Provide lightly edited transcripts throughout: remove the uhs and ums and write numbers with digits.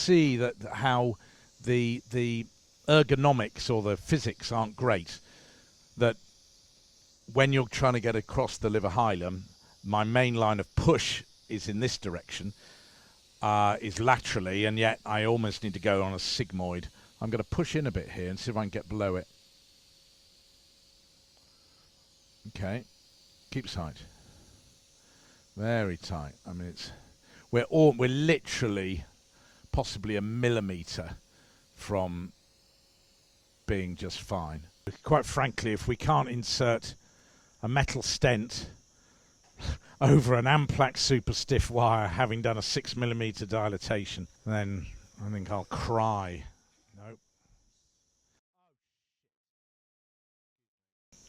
see that how the ergonomics or the physics aren't great. That when you're trying to get across the liver hilum, my main line of push is in this direction, is laterally, and yet I almost need to go on a sigmoid. I'm going to push in a bit here and see if I can get below it. Okay, keep tight, very tight. I mean, we're literally possibly a millimetre from being just fine. Quite frankly, if we can't insert a metal stent over an Amplax super stiff wire, having done a 6mm dilatation, then I think I'll cry. Nope.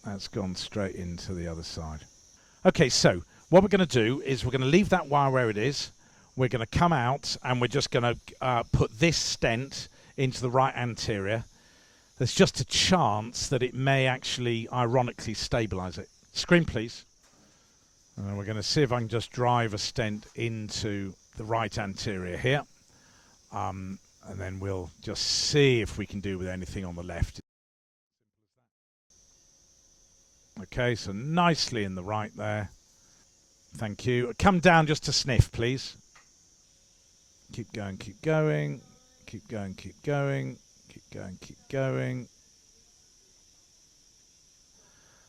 That's gone straight into the other side. Okay, so what we're going to do is we're going to leave that wire where it is. We're going to come out and we're just going to put this stent into the right anterior. There's just a chance that it may actually ironically stabilize it. Screen, please. And we're going to see if I can just drive a stent into the right anterior here. And then we'll just see if we can do with anything on the left. Okay, so nicely in the right there. Thank you. Come down just to sniff, please. Keep going, keep going. Keep going, keep going. Keep going, keep going.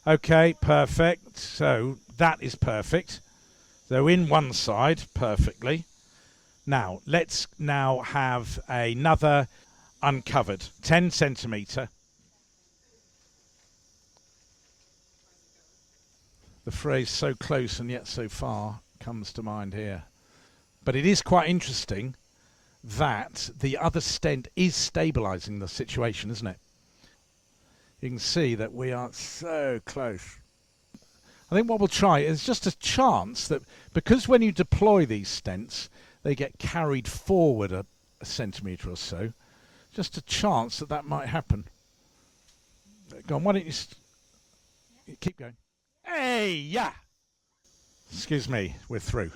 Okay, perfect. So that is perfect. So in one side, perfectly. Now, let's now have another uncovered, 10 centimetre. The phrase "so close and yet so far" comes to mind here. But it is quite interesting that the other stent is stabilising the situation, isn't it? You can see that we are so close. I think what we'll try is just a chance that, because when you deploy these stents, they get carried forward a centimetre or so, just a chance that that might happen. Go on, why don't you keep going? Hey, yeah! Excuse me, we're through.